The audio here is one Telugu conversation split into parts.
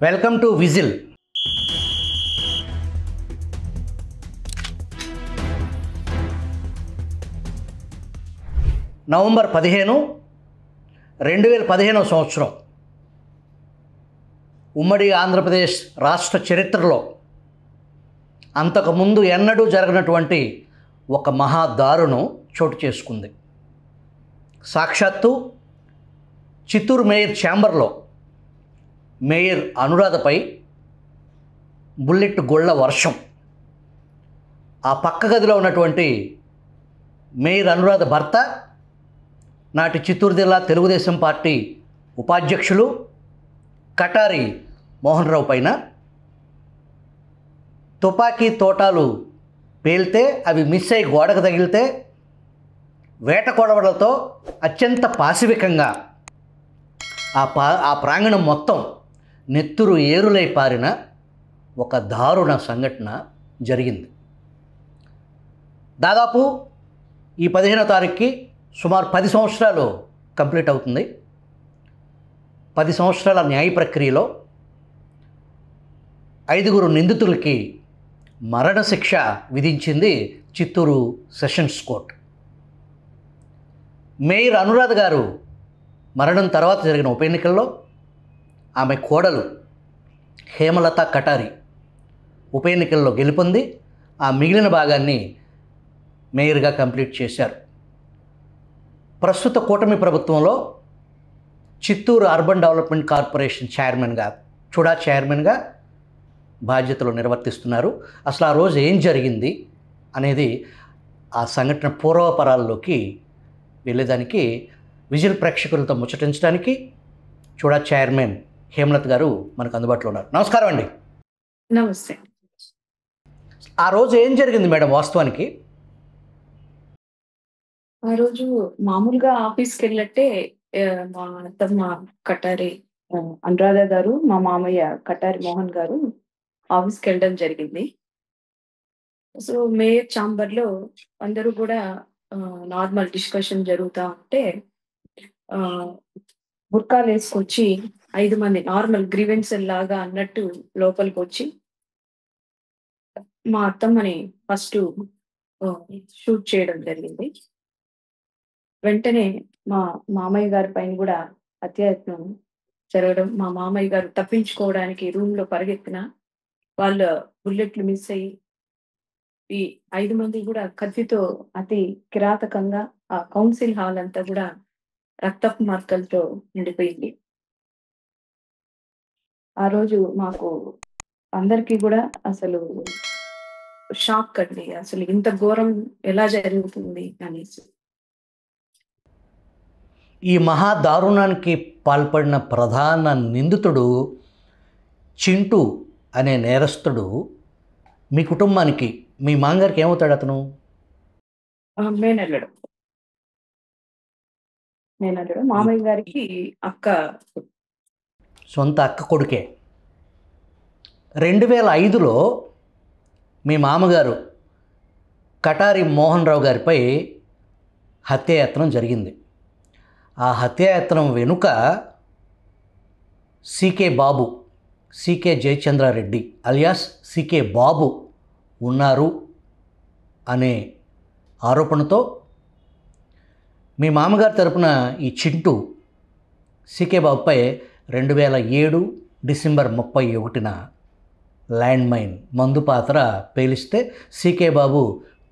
Welcome to whistle. నవంబర్ 15, 2015 సంవత్సరం ఉమ్మడి ఆంధ్రప్రదేశ్ రాష్ట్ర చరిత్రలో అంతకుముందు ఎన్నడూ జరగనటువంటి ఒక మహాదారుణం చోటు చేసుకుంది. సాక్షాత్తు చిత్తూరు మేయర్ ఛాంబర్లో మేయర్ అనురాధపై బుల్లెట్ గొళ్ళ వర్షం. ఆ పక్క గదిలో ఉన్నటువంటి మేయర్ అనురాధ భర్త, నాటి చిత్తూరు జిల్లా తెలుగుదేశం పార్టీ ఉపాధ్యక్షులు కటారి మోహన్ రావు పైన తుపాకీ తోటాలు పేలితే అవి మిస్ అయి గోడకు తగిలితే వేట కొడవలతో అత్యంత పాశవికంగా ఆ ప్రాంగణం మొత్తం నెత్తురు ఏరులై పారిన ఒక దారుణ సంఘటన జరిగింది. దాదాపు ఈ 15వ తారీఖుకి సుమారు 10 సంవత్సరాలు కంప్లీట్ అవుతుంది. 10 సంవత్సరాల న్యాయ ప్రక్రియలో 5 నిందితులకి మరణశిక్ష విధించింది Chittoor sessions court. Mayor Anuradha గారు మరణం తర్వాత జరిగిన ఉప ఎన్నికల్లో ఆమె కోడలు హేమలత కటారి ఉప ఎన్నికల్లో గెలుపొంది ఆ మిగిలిన భాగాన్ని మేయర్గా కంప్లీట్ చేశారు. ప్రస్తుత కూటమి ప్రభుత్వంలో చిత్తూరు అర్బన్ డెవలప్మెంట్ కార్పొరేషన్ చైర్మన్గా బాధ్యతలు నిర్వర్తిస్తున్నారు. అసలు ఆ రోజు ఏం జరిగింది అనేది ఆ సంఘటన పూర్వపరాల్లోకి వెళ్ళేదానికి విజిల్ ప్రేక్షకులతో ముచ్చటించడానికి చైర్మన్ హేమలత గారు మనకు అందుబాటులో ఉన్నారు. నమస్కారం అండి. నమస్తే. ఆ రోజు ఏం జరిగింది మేడం వాస్తవానికి? ఆ రోజు మామూలుగా ఆఫీస్కి వెళ్ళట్టే మా అత్తమ్మ కటారి అనురాధ గారు, మా మామయ్య కటారి మోహన్ గారు ఆఫీస్కి వెళ్ళడం జరిగింది. సో మేయర్ ఛాంబర్ లో అందరూ కూడా నార్మల్ డిస్కషన్ జరుగుతూ ఉంటే బుర్కాలు వేసుకొచ్చి 5 మంది నార్మల్ గ్రీవెన్స్ లాగా అన్నట్టు లోపలికి వచ్చి మా అత్తమ్మని ఫస్ట్ షూట్ చేయడం జరిగింది. వెంటనే మా మామయ్య గారి పైన కూడా హత్యాయత్నం జరగడం, మా మామయ్య గారు తప్పించుకోవడానికి రూమ్ లో పరిగెత్తిన వాళ్ళ బుల్లెట్లు మిస్ అయ్యి ఈ 5 మంది కూడా కత్తితో అతి కిరాతకంగా ఆ కౌన్సిల్ హాల్ అంతా కూడా రక్తపు మార్కలతో నిండిపోయింది. ఆ రోజు మాకు అందరికీ కూడా అసలు షాక్ అండి, అసలు ఇంత ఘోరం ఎలా జరుగుతుంది అనేసి. ఈ మహాదారుణానికి పాల్పడిన ప్రధాన నిందితుడు చింటూ అనే నేరస్తుడు మీ కుటుంబానికి, మీ మామగారికి ఏమవుతాడు? అతను మేనల్లుడు. మామయ్య గారికి సొంత అక్క కొడుకే. 2005లో మీ మామగారు కటారి మోహన్ రావు గారిపై హత్యాయత్నం జరిగింది. ఆ హత్యాయత్నం వెనుక సీకే జయచంద్రారెడ్డి అలియాస్ సీకే బాబు ఉన్నారు అనే ఆరోపణతో మీ మామగారి తరపున ఈ చింటూ సీకే బాబుపై 2007 డిసెంబర్ 31న ల్యాండ్ మైన్ మందుపాత్ర పేలిస్తే సీకే బాబు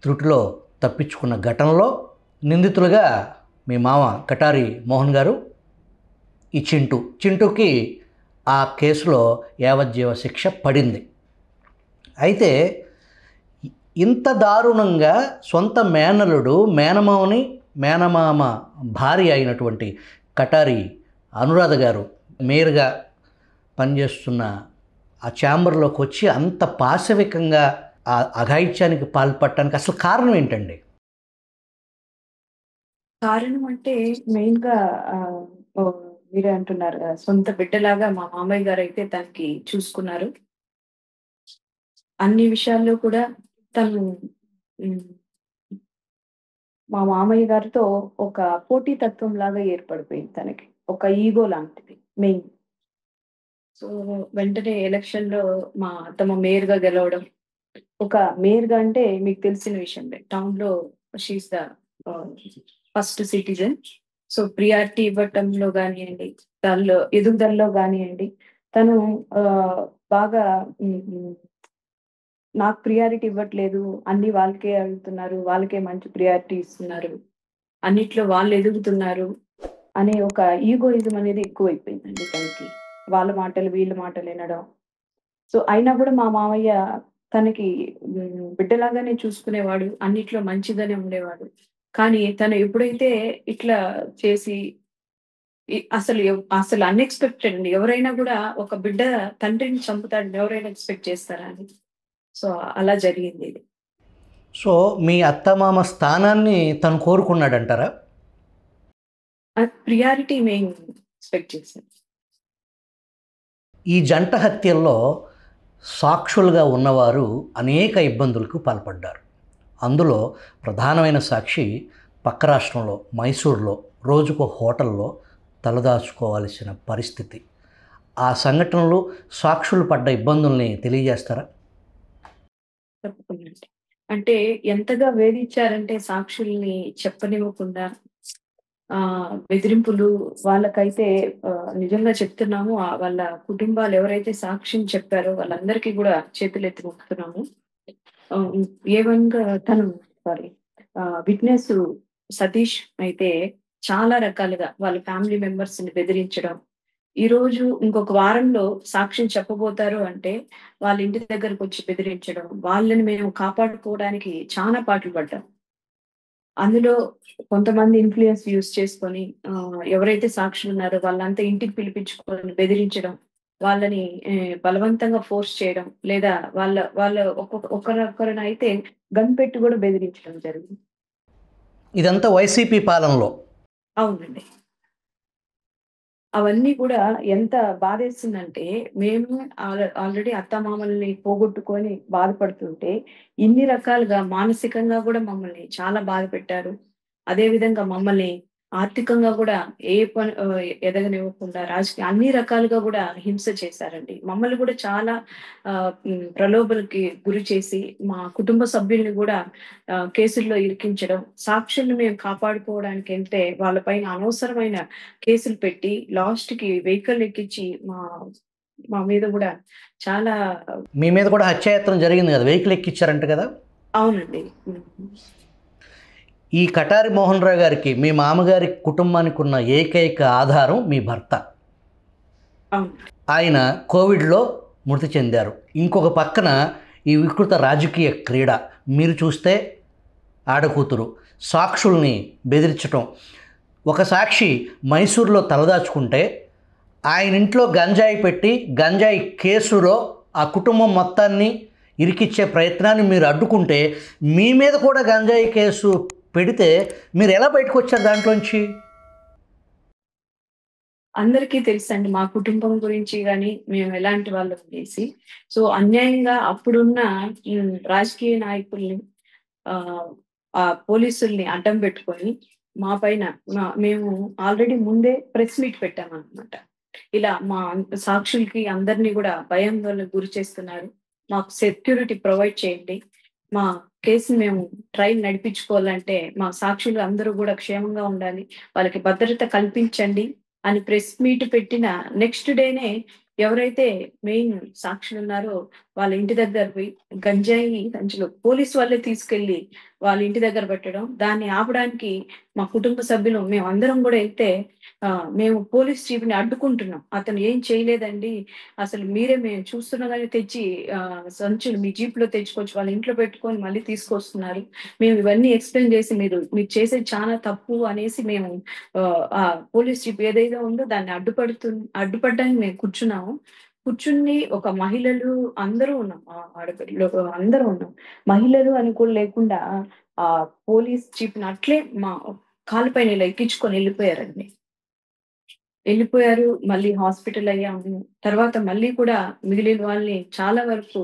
త్రుటిలో తప్పించుకున్న ఘటనలో నిందితులుగా మీ మామ కటారి మోహన్ గారు, ఈ చింటూకి ఆ కేసులో యావజ్జీవ శిక్ష పడింది. అయితే ఇంత దారుణంగా సొంత మేనల్లుడు, మేనమామ భార్య అయినటువంటి కటారి అనురాధ గారు మేయర్గా పనిచేస్తున్న ఆ ఛాంబర్లోకి వచ్చి అంత పాశవికంగా ఆ అఘాయిత్యానికి పాల్పడటానికి అసలు కారణం ఏంటండి? కారణం అంటే మెయిన్గా మీరే అంటున్నారు కదా, సొంత బిడ్డలాగా మా మామయ్య గారు అయితే తనకి చూసుకున్నారు. అన్ని విషయాల్లో కూడా తను మా మామయ్య గారితో ఒక పోటీ తత్వం లాగా ఏర్పడిపోయింది. తనకి ఒక ఈగో లాంటిది మెయిన్. సో, వెంటనే ఎలక్షన్‌లో మా అత్తమ్మ మేయర్‌గా గెలవడం. ఒక మేయర్‌గా అంటే మీకు తెలిసిన విషయమే. టౌన్‌లో షీ ఈస్ ద ఆహ్, ఫస్ట్ సిటిజన్. సో, ప్రియారిటీ ఇవ్వటంలో గానియండి, దానిలో ఎదుగుదలలో గానియండి, తను బాగా హ్మ్, హ్మ్. నాకు ప్రియారిటీ ఇవ్వట్లేదు. అన్నీ వాళ్ళకే అడుగుతున్నారు. వాళ్ళకే మంచి ప్రియారిటీ ఇస్తున్నారు. అన్నిట్లో వాళ్ళు ఎదుగుతున్నారు అనే ఒక ఈగోయిజం అనేది ఎక్కువైపోయిందండి తనకి. వాళ్ళ మాటలు, వీళ్ళ మాటలు వినడం. సో, అయినా గూడా మా మామయ్య తనకి బిడ్డలాగానే చూసుకునేవాడు. అన్నిట్లో మంచిగానే ఉండేవాడు. కానీ తను ఎప్పుడైతే ఇట్లా చేసి అసలు అన్‌ఎక్స్‌పెక్టెడ్ అండి. ఎవరైనా గూడా ఒక బిడ్డ తండ్రిని చంపుతాడని ఎవరైనా ఎక్స్‌పెక్ట్ చేస్తారా అండి? సో, అలా జరిగిందిది. సో, మీ అత్తమామ స్థానాన్ని తను కోరుకున్నాడంటారా? ప్రియారిటీ మేము ఎక్స్‌పెక్ట్ చేసాం. ఈ జంట హత్యల్లో సాక్షులుగా ఉన్నవారు అనేక ఇబ్బందులకు పాల్పడ్డారు. అందులో ప్రధానమైన సాక్షి పక్క రాష్ట్రంలో మైసూర్‌లో రోజుకో హోటల్‌లో తలదాచుకోవాల్సిన పరిస్థితి. ఆ సంఘటనలు, సాక్షులు పడ్డ ఇబ్బందుల్ని తెలియజేస్తారా? తప్పకుండా అండి. అంటే ఎంతగా వేధించారంటే సాక్షుల్ని చెప్పనివ్వకుండా బెదిరింపులు వాళ్ళకైతే నిజంగా చెప్తున్నాము. వాళ్ళ కుటుంబాలు ఎవరైతే సాక్ష్యం చెప్పారో వాళ్ళందరికీ గూడా చేతులెత్తి మొక్కుతున్నాము. ఆహ్, ఏవంగా తను సారీ విట్‌నెస్ సతీష్ అయితే చాలా రకాలుగా వాళ్ళ ఫ్యామిలీ మెంబర్స్‌ని బెదిరించడం. ఈరోజు ఇంకొక వారంలో సాక్ష్యం చెప్పబోతారు అంటే, వాళ్ళ ఇంటి దగ్గరకొచ్చి బెదిరించడం. వాళ్ళని మేము కాపాడుకోవడానికి చానా పాట్లు పడ్డాం. అందులో కొంతమంది ఇన్‌ఫ్లూయెన్స్ యూజ్ చేసుకొని ఎవరైతే సాక్షులున్నారో వాళ్ళంతా ఇంటికి పిలిపించుకొని బెదిరించడం. వాళ్ళని బలవంతంగా ఫోర్స్ చేయడం. లేదా వాళ్ళ వాళ్ళ ఒకరొకరినైతే గన్ పెట్టి గూడా బెదిరించడం జరిగింది. ఇదంతా వైసీపీ పాలనలో. అవునండి. అవన్నీ గూడా ఎంత బాధేస్తుందంటే, మేము ఆల్రెడీ అత్తామామల్ని పోగొట్టుకొని బాధపడుతుంటే, ఇన్ని రకాలుగా మానసికంగా గూడా మమ్మల్ని చాలా బాధ పెట్టారు. అదే విధంగా మమ్మల్ని ఆర్థికంగా గూడా ఏ పని ఎదగనివ్వకుండా అన్ని రకాలుగా గూడా హింస చేశారండి. మమ్మల్ని గూడా చాలా ప్రలోభాలకి గురి చేసి, మా కుటుంబ సభ్యుల్ని గూడా కేసుల్లో ఇరికించడం, సాక్షుల్ని మేము కాపాడుకోవడానికెళ్తే వాళ్ళ పైన అనవసరమైన కేసులు పెట్టి లాస్ట్‌కి వెహికల్ ఎక్కించి మా మీద గూడా చాలా మీ మీద కూడా హత్యాయత్నం జరిగింది కదా! వెహికల్ ఎక్కిచ్చారంట కదా! అవునండి. హ్మ్. ఈ కటారి మోహన్ రావు గారికి, మీ మామగారి కుటుంబానికి ఉన్న ఏకైక ఆధారం మీ భర్త. అవును. ఆయన కోవిడ్‌లో మృతి చెందారు. ఇంకొక పక్కన ఈ వికృత రాజకీయ క్రీడ. మీరు చూస్తే ఆడకూతురు సాక్షుల్ని బెదిరించటం. ఒక సాక్షి మైసూర్‌లో తలదాచుకుంటే, ఆయన ఇంట్లో గంజాయి పెట్టి, గంజాయి కేసులో ఆ కుటుంబం మొత్తాన్ని ఇరికిచ్చే ప్రయత్నాన్ని మీరు అడ్డుకుంటే, మీ మీద కూడా గంజాయి కేసు పెడితే మీరెలా బయటకొచ్చారు దాంట్లోంచి? అందరికీ తెలుసండి మా కుటుంబం గురించి గాని, మేము ఎలాంటి వాళ్ళం అనేసి. సో, అన్యాయంగా అప్పుడున్న రాజకీయ నాయకుల్ని ఆహ్, పోలీసుల్ని అడ్డం పెట్టుకొని మా పైన మేము ఆల్రెడీ ముందే ప్రెస్ మీట్ పెట్టామన్నమాట. ఇలా మా సాక్షులకి అందరిని గూడా భయాందోళనకు గురి చేస్తున్నారు. మాకు సెక్యూరిటీ ప్రొవైడ్ చేయండి. మా కేస్‌ని మేము ట్రయల్ నడిపించుకోవాలంటే మా సాక్షులు అందరూ గూడా క్షేమంగా ఉండాలి. వాళ్ళకి భద్రత కల్పించండి అని ప్రెస్ మీట్ పెట్టిన నెక్స్ట్ డేనే ఎవరైతే మెయిన్ సాక్షులున్నారో వాళ్ళ ఇంటి దగ్గర పోయి గంజాయి సంచులు పోలీసు వాళ్ళే తీసుకెళ్ళి వాళ్ళ ఇంటి దగ్గర పెట్టడం. దాన్ని ఆపడానికి మా కుటుంబ సభ్యులు మేమందరం గూడా ఎళ్తే మేము పోలీస్ చీఫ్‌ని అడ్డుకుంటున్నాం. అతను ఏం చేయలేదండి. అసలు మీరే మేము చూస్తుండగానే తెచ్చి సంచులు మీ జీప్‌లో తెచ్చుకొచ్చి వాళ్ళ ఇంట్లో పెట్టుకొని మళ్ళీ తీసుకొస్తున్నారు. మేము ఇవన్నీ ఎక్స్‌ప్లెయిన్ చేసి మీరు చేసేది చాలా తప్పు అనేసి మేము ఆ పోలీస్ జీప్ ఏదైతే ఉందో దాన్ని అడ్డుపడడానికి మేము కూర్చున్నాము. కూర్చుని ఒక మహిళలు అందరూ ఉన్నాం. ఆడపిల్లలు అందరూ ఉన్నాం. మహిళలు అని కూడా లేకుండా పోలీస్ జీప్‌ని అట్లే మా కాళ్ళ పైన ఇలా ఎక్కించుకొని ఎళ్ళిపోయారండి. ఎళ్ళిపోయారు. మళ్ళీ హాస్పిటల్ అయ్యాము. తర్వాత మళ్ళీ కూడా మిగిలిన వాళ్ళని చాలా వరకు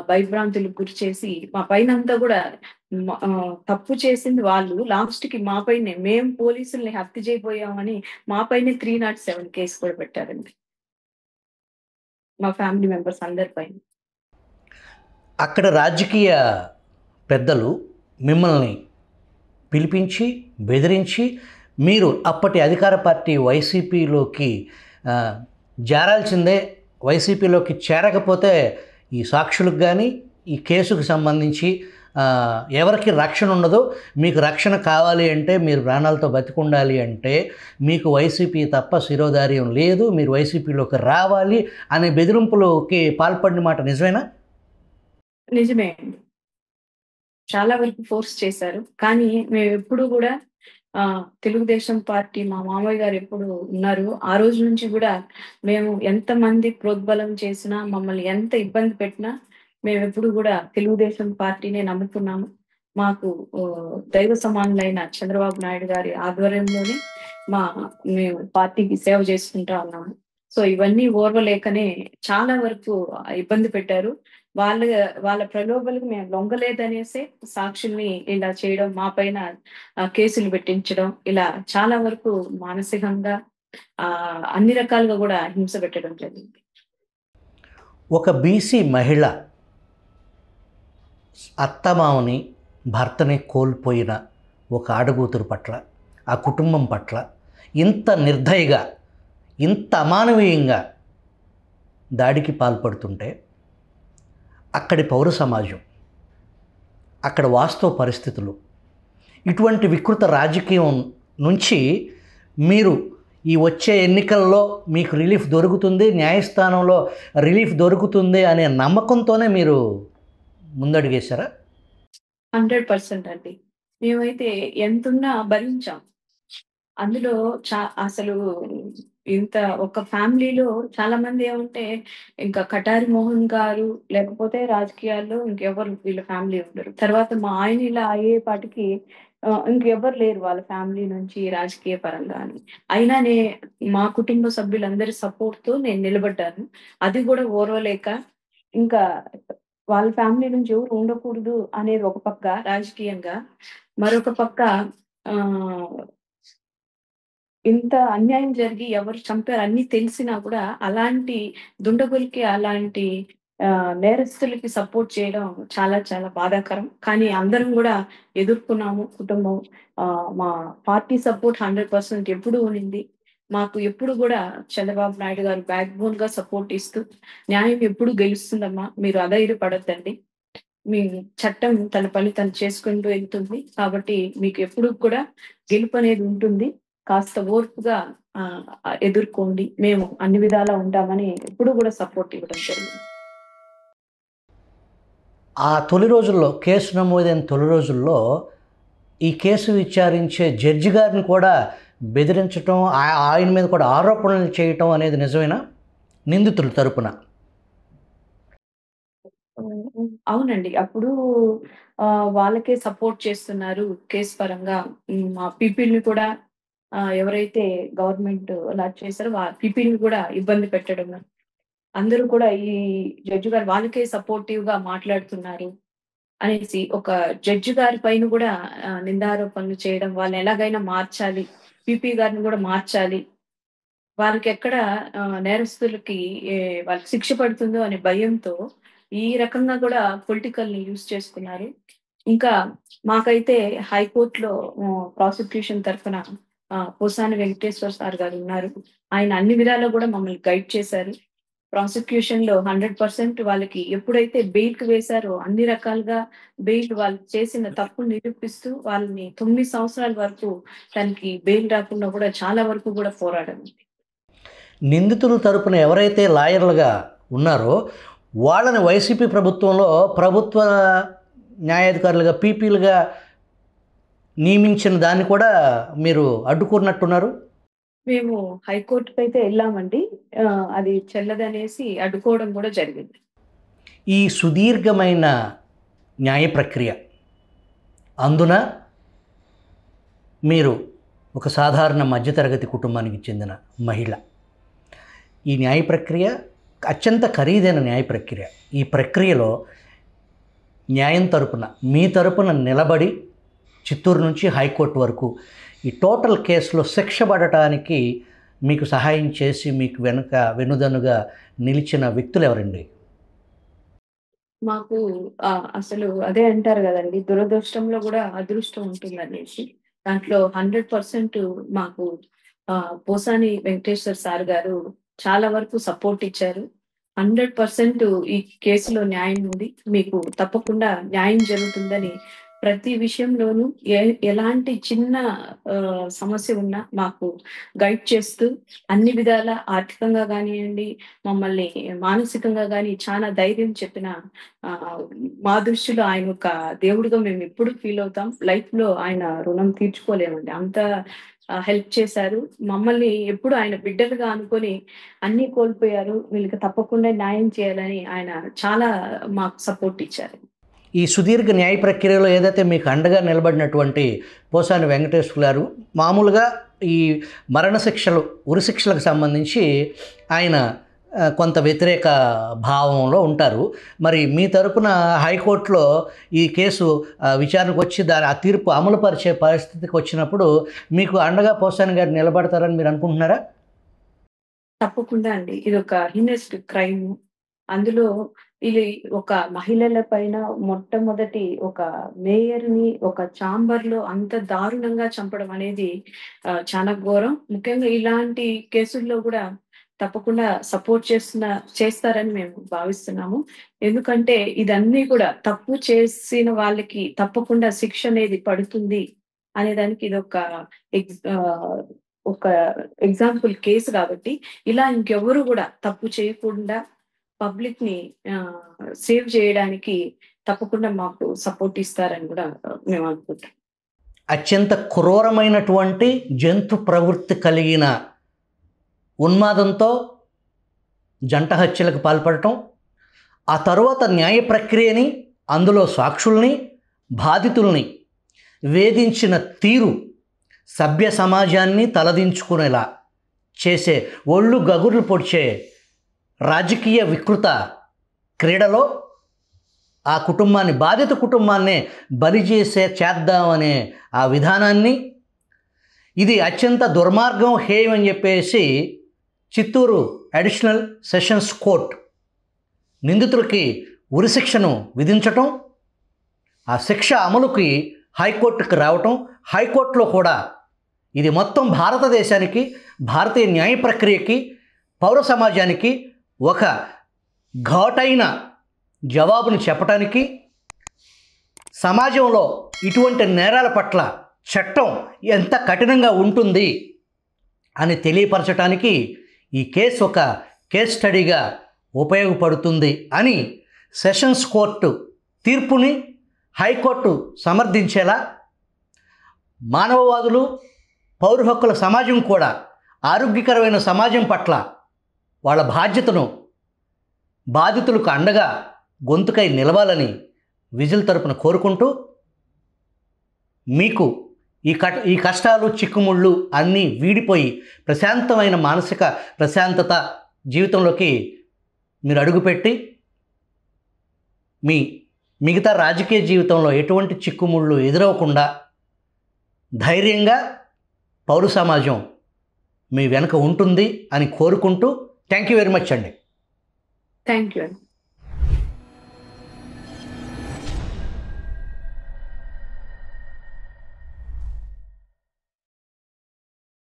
భయభ్రాంతులకు గురి చేసి మా పైనంతా గూడా తప్పు చేసింది వాళ్ళు. లాస్ట్‌కి మా పైనే మేము పోలీసుల్ని హత్య చేయబోయామని మా పైనే 307 కేస్ కూడా పెట్టారండి. మా ఫ్యామిలీ మెంబర్స్ అందరిపైన. అక్కడ రాజకీయ పెద్దలు మిమ్మల్ని పిలిపించి బెదిరించి మీరు అప్పటి అధికార పార్టీ వైసీపీలోకి జారాల్సిందే, వైసీపీలోకి చేరకపోతే ఈ సాక్షులకు కానీ ఈ కేసుకు సంబంధించి ఎవరికి రక్షణ ఉండదో, మీకు రక్షణ కావాలి అంటే, మీరు ప్రాణాలతో బతికుండాలి అంటే మీకు వైసీపీ తప్ప శిరోధార్యం లేదు, మీరు వైసీపీలోకి రావాలి అనే బెదిరింపులోకి పాల్పడిన మాట నిజమేనా? నిజమే అండి. చాలా వరకు ఫోర్స్ చేశారు. కానీ మేమెప్పుడు కూడా తెలుగుదేశం పార్టీ మా మామయ్య గారు ఎప్పుడు ఉన్నారు, ఆ రోజు నుంచి కూడా మేము ఎంతమంది ప్రోద్బలం చేసినా, మమ్మల్ని ఎంత ఇబ్బంది పెట్టినా మేమెప్పుడు కూడా తెలుగుదేశం పార్టీనే నమ్ముకున్నాము. మాకు దైవ సమానులైన చంద్రబాబు నాయుడు గారి ఆధ్వర్యంలోనే మేము పార్టీకి సేవ చేసుకుంటా ఉన్నాము. సో ఇవన్నీ ఓర్వలేకనే చాలా వరకు ఇబ్బంది పెట్టారు. వాళ్ళ ప్రలోభాలకు మేము లొంగలేదనేసే సాక్షుల్ని ఇలా చేయడం, మా పైన కేసులు పెట్టించడం, ఇలా చాలా వరకు మానసికంగా అన్ని రకాలుగా కూడా హింస పెట్టడం జరిగింది. ఒక బీసీ మహిళ అత్తమామని భర్తని కోల్పోయిన ఒక ఆడగూతురు పట్ల, ఆ కుటుంబం పట్ల ఇంత నిర్దయగా, ఇంత అమానవీయంగా దాడికి పాల్పడుతుంటే అక్కడి పౌర సమాజం, అక్కడ వాస్తవ పరిస్థితులు, ఇటువంటి వికృత రాజకీయం నుంచి మీరు ఈ వచ్చే ఎన్నికల్లో మీకు రిలీఫ్ దొరుకుతుంది, న్యాయస్థానంలో రిలీఫ్ దొరుకుతుంది అనే నమ్మకంతోనే మీరు ముందడుగేశారా? 100% అండి. మేమైతే ఎంతున్నా భరించాం. అందులో అసలు ఇంత ఒక ఫ్యామిలీలో చాలా మంది ఏమంటే ఇంకా కటారి మోహన్ గారు లేకపోతే రాజకీయాల్లో ఇంకెవరు వీళ్ళ ఫ్యామిలీ ఉండరు. తర్వాత మా ఆయన ఇలా అయ్యేపాటికి ఇంకెవరు లేరు వాళ్ళ ఫ్యామిలీ నుంచి రాజకీయ పరంగా అని. అయినా మా కుటుంబ సభ్యులందరి సపోర్ట్‌తో నేను నిలబడ్డాను. అది కూడా ఓర్వలేక ఇంకా వాళ్ళ ఫ్యామిలీ నుంచి ఎవరు ఉండకూడదు అనేది ఒక పక్క రాజకీయంగా, మరొక పక్క ఇంత అన్యాయం జరిగి ఎవరు చంపారు అన్నీ తెలిసినా కూడా అలాంటి దుండగులకి, అలాంటి నేరస్తులకి సపోర్ట్ చేయడం చాలా చాలా బాధాకరం. కానీ అందరం కూడా ఎదుర్కొన్నాము కుటుంబం. మా పార్టీ సపోర్ట్ 100% ఎప్పుడూ ఉన్నింది. మాకు ఎప్పుడు కూడా చంద్రబాబు నాయుడు గారు బ్యాక్ బోన్‌గా సపోర్ట్ ఇస్తూ, న్యాయం ఎప్పుడు గెలుస్తుందమ్మా, మీరు అధైర్యపడొద్దండి, మీ చట్టం తన పని తను చేసుకుంటూ వెళ్తుంది, కాబట్టి మీకు ఎప్పుడు కూడా గెలుపు అనేది ఉంటుంది, కాస్త ఓర్పుగా ఎదుర్కోండి, మేము అన్ని విధాలా ఉంటామని ఎప్పుడు కూడా సపోర్ట్ ఇవ్వడం జరిగింది. ఆ తొలి రోజుల్లో, కేసు నమోదైన తొలి రోజుల్లో ఈ కేసు విచారించే జడ్జి గారిని కూడా బెదిరించటం, ఆయన మీద కూడా ఆరోపణలు చేయటం అనేది నిజమేనా నిందితుల తరపున? అవునండి. అప్పుడు వాళ్ళకే సపోర్ట్ చేస్తున్నారు కేసు పరంగా. మా పీపీలని కూడా ఎవరైతే గవర్నమెంట్ అలా చేశారో పీపీలని కూడా ఇబ్బంది పెట్టడం, అందరూ కూడా ఈ జడ్జి గారు వాళ్ళకే సపోర్టివ్‌గా మాట్లాడుతున్నారు అనేసి ఒక జడ్జి గారి పైన కూడా నిందారోపణలు చేయడం, వాళ్ళని ఎలాగైనా మార్చాలి, పీపీ గారిని కూడా మార్చాలి, వాళ్ళకెక్కడ నేరస్తులకి వాళ్ళకి శిక్ష పడుతుందో అనే భయంతో ఈ రకంగా కూడా పొలిటికల్‌ని యూజ్ చేసుకున్నారు. ఇంకా మాకైతే హైకోర్ట్‌లో ప్రాసిక్యూషన్ తరఫున పోసాని వెంకటేశ్వర సార్ గారు ఉన్నారు. ఆయన అన్ని విధాలా కూడా మమ్మల్ని గైడ్ చేశారు. ప్రాసిక్యూషన్‌లో 100% వాళ్ళకి ఎప్పుడైతే బెయిల్‌కి వేశారో అన్ని రకాలుగా బెయిల్, వాళ్ళు చేసిన తప్పులు నిరూపిస్తూ వాళ్ళని 9 సంవత్సరాల వరకు తనకి బెయిల్ రాకుండా కూడా చాలా వరకు కూడా పోరాడారు. నిందితుల తరపున ఎవరైతే లాయర్లుగా ఉన్నారో వాళ్ళని వైసీపీ ప్రభుత్వంలో ప్రభుత్వ న్యాయాధికారులుగా, పీపీలుగా నియమించిన దాన్ని కూడా మీరు అడ్డుకున్నట్టున్నారు. మేము హైకోర్టుకి అయితే వెళ్ళామండి. అది చెల్లదనేసి అడ్డుకోవడం కూడా జరిగింది. ఈ సుదీర్ఘమైన న్యాయ ప్రక్రియ అందున మీరు ఒక సాధారణ మధ్యతరగతి కుటుంబానికి చెందిన మహిళ, ఈ న్యాయ ప్రక్రియ అత్యంత ఖరీదైన న్యాయ ప్రక్రియ. ఈ ప్రక్రియలో న్యాయం తరపున, మీ తరపున నిలబడి చిత్తూరు నుంచి హైకోర్టు వరకు ఈ టోటల్ కేసులో శిక్ష పడటానికి మీకు సహాయం చేసి మీకు వెనుదన్నుగా నిలిచిన వ్యక్తులు ఎవరండి? మాకు అసలు అదే అంటారు గదండీ! దురదృష్టంలో గూడా అదృష్టం ఉంటుందనేసి. దాంట్లో 100% మాకు పోసాని వెంకటేశ్వర్ సార్ గారు చాలా వరకు సపోర్ట్ ఇచ్చారు. 100% ఈ కేసులో న్యాయం ఉంది. మీకు తప్పకుండా న్యాయం జరుగుతుందని ప్రతి విషయంలోనూ ఎలాంటి చిన్న సమస్య ఉన్నా మాకు గైడ్ చేస్తూ అన్ని విధాలా ఆర్థికంగా గానియండి, మమ్మల్ని మానసికంగా గాని చాలా ధైర్యం చెప్పిన మా దృష్టిలో ఆయన ఒక దేవుడిగా మేమెప్పుడు ఫీల్ అవుతాం. లైఫ్‌లో ఆయన రుణం తీర్చుకోలేమండి. అంత హెల్ప్ చేశారు. మమ్మల్ని ఎప్పుడు ఆయన బిడ్డలుగా అనుకోని అన్నీ కోల్పోయారు. వీళ్ళకి తప్పకుండా న్యాయం చేయాలని ఆయన చాలా మాకు సపోర్ట్ ఇచ్చారు. ఈ సుదీర్ఘ న్యాయ ప్రక్రియలో ఏదైతే మీకు అండగా నిలబడినటువంటి పోసాని వెంకటేశ్వర గారు మామూలుగా ఈ మరణశిక్షలు, ఉరిశిక్షలకు సంబంధించి ఆయన కొంత వ్యతిరేక భావంలో ఉంటారు. మరి మీ తరపున హైకోర్టులో ఈ కేసు విచారణకు వచ్చి ఆ తీర్పు అమలుపరిచే పరిస్థితికి వచ్చినప్పుడు మీకు అండగా పోసాని గారు నిలబడతారని మీరు అనుకుంటున్నారా? తప్పకుండా అండి. ఇదొక హీనెస్ట్ క్రైమ్. అందులో ఇది ఒక మహిళల పైన మొట్టమొదటి ఒక మేయర్‌ని ఒక ఛాంబర్‌లో అంత దారుణంగా చంపడం అనేది చాలా ఘోరం. ముఖ్యంగా ఇలాంటి కేసుల్లో గూడా తప్పకుండా సపోర్ట్ చేస్తారని మేము భావిస్తున్నాము. ఎందుకంటే ఇదన్నీ కూడా తప్పు చేసిన వాళ్ళకి తప్పకుండా శిక్ష అనేది పడుతుంది అనేదానికి ఇదొక ఎగ్జ్ ఆహ్, ఒక ఎగ్జాంపుల్ కేసు కాబట్టి, ఇలా ఇంకెవ్వరు గూడా తప్పు చేయకుండా పబ్లిక్‌ని సేవ్ చేయడానికి తప్పకుండా మాకు సపోర్ట్ ఇస్తారని గూడా మేము అనుకుంటాం. అత్యంత క్రూరమైనటువంటి జంతు ప్రవృత్తి కలిగిన ఉన్మాదంతో జంట హత్యలకు పాల్పడటం, ఆ తరువాత న్యాయ ప్రక్రియని, అందులో సాక్షుల్ని, బాధితుల్ని వేధించిన తీరు సభ్య సమాజాన్ని తలదించుకునేలా చేసే, ఒళ్ళు గగుర్లు పొడిచే రాజకీయ వికృత క్రీడలో ఆ కుటుంబాన్ని, బాధిత కుటుంబాన్నే బలి చేద్దామనే ఆ విధానాన్ని, ఇది అత్యంత దుర్మార్గం, హేయం అని చెప్పేసి చిత్తూరు అడిషనల్ సెషన్స్ కోర్ట్ నిందితులకి ఉరిశిక్షను విధించటం, ఆ శిక్ష అమలుకి హైకోర్టుకి రావటం, హైకోర్టులో కూడా ఇది మొత్తం భారతదేశానికి, భారతీయ న్యాయ ప్రక్రియకి, పౌర సమాజానికి ఒక ఘాటైన జవాబును చెప్పటానికి, సమాజంలో ఇటువంటి నేరాల పట్ల చట్టం ఎంత కఠినంగా ఉంటుంది అని తెలియపరచడానికి ఈ కేసు ఒక కేస్ స్టడీగా ఉపయోగపడుతుంది అని సెషన్స్ కోర్టు తీర్పుని హైకోర్టు సమర్థించేలా మానవవాదులు, పౌర హక్కుల సమాజం కూడా ఆరోగ్యకరమైన సమాజం పట్ల వాళ్ళ బాధ్యతను బాధితులకు అండగా గొంతుకై నిలవాలని విజిల్ తరపున కోరుకుంటూ, మీకు ఈ కష్టాలు, చిక్కుముళ్ళు అన్నీ వీడిపోయి ప్రశాంతమైన మానసిక ప్రశాంతత జీవితంలోకి మీరు అడుగుపెట్టి మీ మిగతా రాజకీయ జీవితంలో ఎటువంటి చిక్కుముళ్ళు ఎదురవకుండా ధైర్యంగా పౌర సమాజం మీ వెనక ఉంటుంది అని కోరుకుంటూ, థ్యాంక్ యూ వెరీ మచ్ అండి. థ్యాంక్ యూ అండి.